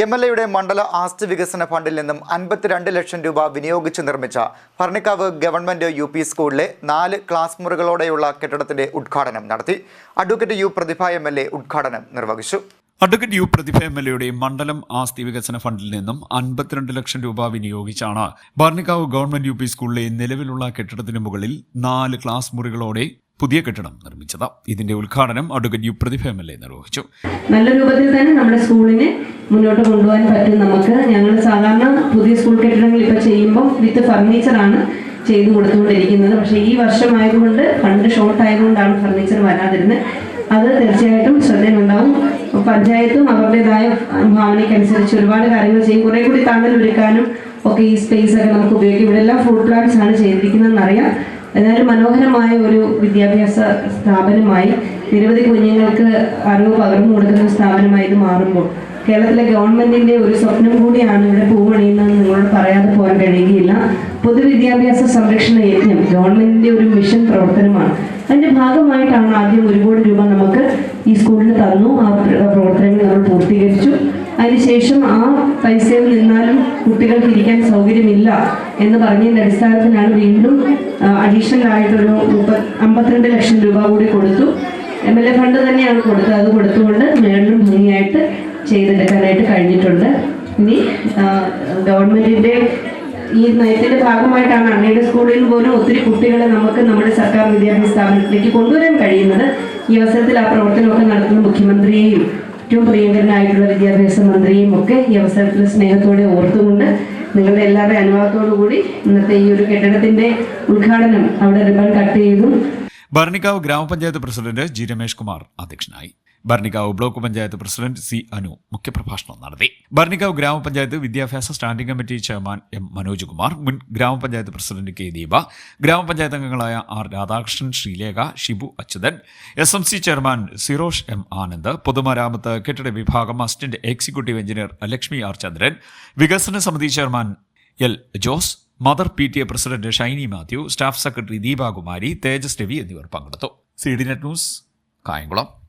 MLAയുടെ മണ്ഡല ആസ്തി വികസന ഫണ്ടിൽ നിന്നും 52 ലക്ഷം രൂപ വിനിയോഗിച്ച് നിർമ്മിച്ച ഭരണിക്കാവ് ഗവൺമെന്റ് UP സ്കൂളിലെ 4 ക്ലാസ് മുറികളോടെയുള്ള കെട്ടിടത്തിന്റെ ഉദ്ഘാടനം നടത്തി. അഡ്വക്കേറ്റ് യു പ്രതിഭ MLA ഉദ്ഘാടനം നിർവഹിച്ചു. അഡ്വക്കേറ്റ് യു പ്രതിഭ MLAയുടെ മണ്ഡലം ആസ്തി വികസന ഫണ്ടിൽ നിന്നും 52 ലക്ഷം രൂപ വിനിയോഗിച്ചാണ് ഭരണിക്കാവ് ഗവൺമെന്റ് UP സ്കൂളിലെ നിലവിലുള്ള കെട്ടിടത്തിന് മുകളിൽ 4 ക്ലാസ് മുറികളോടെ പുതിയ കെട്ടിടം നിർമ്മിച്ചത്. ഇതിന്റെ ഉദ്ഘാടനം അഡ്വക്കേറ്റ് യു പ്രതിഭ MLA നിർവഹിച്ചു. നല്ല രൂപത്തിൽ തന്നെ നമ്മുടെ സ്കൂളിനെ മുന്നോട്ട് കൊണ്ടുപോകാൻ പറ്റും. ഞങ്ങൾ സാധാരണ പുതിയ സ്കൂൾ കെട്ടിടങ്ങൾ ഇപ്പോൾ ചെയ്യുമ്പോൾ വിത്ത് ഫർണിച്ചറാണ് ചെയ്തു കൊടുത്തുകൊണ്ടിരിക്കുന്നത്. പക്ഷേ ഈ വർഷമായതുകൊണ്ട് ഫണ്ട് ഷോർട്ട് ആയതുകൊണ്ടാണ് ഫർണിച്ചർ വരാതിരുന്നത്. അത് തീർച്ചയായിട്ടും ശ്രദ്ധയിലുണ്ടാവും. പഞ്ചായത്തും അവരുടേതായ ഭാവനയ്ക്കനുസരിച്ച് ഒരുപാട് കാര്യങ്ങൾ ചെയ്യും. കുറേ കൂടി തണലൊരുക്കാനും ഒക്കെ ഈ സ്പേസ് ഒക്കെ നമുക്ക് ഉപയോഗിക്കും. ഇവിടെ എല്ലാം ഫ്രൂട്ട് പ്ലാന്റ്സ് ആണ് ചെയ്തിരിക്കുന്നതെന്നറിയാം. എന്നാലും മനോഹരമായ ഒരു വിദ്യാഭ്യാസ സ്ഥാപനമായി നിരവധി കുഞ്ഞുങ്ങൾക്ക് അറിവ് പകർന്നു കൊടുക്കുന്ന സ്ഥാപനമായി ഇത് മാറുമ്പോൾ കേരളത്തിലെ ഗവൺമെന്റിന്റെ ഒരു സ്വപ്നം കൂടിയാണ് ഇവിടെ പൂവണിയുന്നതെന്ന് നിങ്ങളോട് പറയാതെ പോകാൻ കഴിയുകയില്ല. പൊതുവിദ്യാഭ്യാസ സംരക്ഷണ യജ്ഞം ഗവൺമെന്റിന്റെ ഒരു മിഷൻ പ്രവർത്തനമാണ്. അതിന്റെ ഭാഗമായിട്ടാണ് ആദ്യം 1 കോടി രൂപ നമുക്ക് ഈ സ്കൂളിന് തന്നു. ആ പ്രവർത്തനങ്ങൾ നമ്മൾ പൂർത്തീകരിച്ചു. അതിനുശേഷം ആ പൈസയിൽ നിന്നാലും കുട്ടികൾക്ക് ഇരിക്കാൻ സൗകര്യമില്ല എന്ന് പറഞ്ഞതിന്റെ അടിസ്ഥാനത്തിലാണ് വീണ്ടും അഡീഷണൽ ആയിട്ടൊരു 52 ലക്ഷം രൂപ കൂടി കൊടുത്തു. MLA ഫണ്ട് തന്നെയാണ് കൊടുത്തത്. അത് കൊടുത്തുകൊണ്ട് മേളിലും ഭംഗിയായിട്ട് ചെയ്തെടുക്കാനായിട്ട് കഴിഞ്ഞിട്ടുണ്ട്. ഇനി ഗവൺമെന്റിന്റെ ഈ നയത്തിന്റെ ഭാഗമായിട്ടാണ് അണ്ണയുടെ സ്കൂളിൽ പോലും ഒത്തിരി കുട്ടികളെ നമുക്ക് നമ്മുടെ സർക്കാർ വിദ്യാഭ്യാസ സ്ഥാപനത്തിലേക്ക് കൊണ്ടുവരാൻ കഴിയുന്നത്. ഈ അവസരത്തിൽ ആ പ്രവർത്തനമൊക്കെ നടത്തുന്ന മുഖ്യമന്ത്രിയെയും ഏറ്റവും പ്രിയങ്കരനായിട്ടുള്ള വിദ്യാഭ്യാസ മന്ത്രിയും ഒക്കെ ഈ അവസരത്തിൽ സ്നേഹത്തോടെ ഓർത്തുകൊണ്ട് നിങ്ങളുടെ എല്ലാവരുടെ അനുവാദത്തോടു കൂടി ഇന്നത്തെ ഈ ഒരു കെട്ടിടത്തിന്റെ ഉദ്ഘാടനം അവിടെ റിബൺ കട്ട് ചെയ്തു. ഭരണിക്കാവ് ഗ്രാമപഞ്ചായത്ത് പ്രസിഡന്റ് G. രമേഷ് കുമാർ അധ്യക്ഷനായി. Bharanikkavu block panchayat president C. Anu മുഖ്യപ്രഭാഷണം നടത്തി. ഭരണിക്കാവ് ഗ്രാമപഞ്ചായത്ത് വിദ്യാഭ്യാസ standing committee chairman M. Manoj Kumar, മുൻ ഗ്രാമപഞ്ചായത്ത് പ്രസിഡന്റ് K. ദീപ, ഗ്രാമപഞ്ചായത്ത് അംഗങ്ങളായ R. Radhakrishnan, Sreelekha, Shibu Achuthan, SMC chairman Sirosh M. Anand, പൊതുമരാമത്ത് കെട്ടിട വിഭാഗം assistant executive engineer Lakshmi R. Chandran, വികസന സമിതി chairman L. Jose, mother PTA president Shiny Mathew, staff secretary Deepakumari, Thejas Ravi എന്നിവർ പങ്കെടുത്തു. CDNet news, Kayamkulam.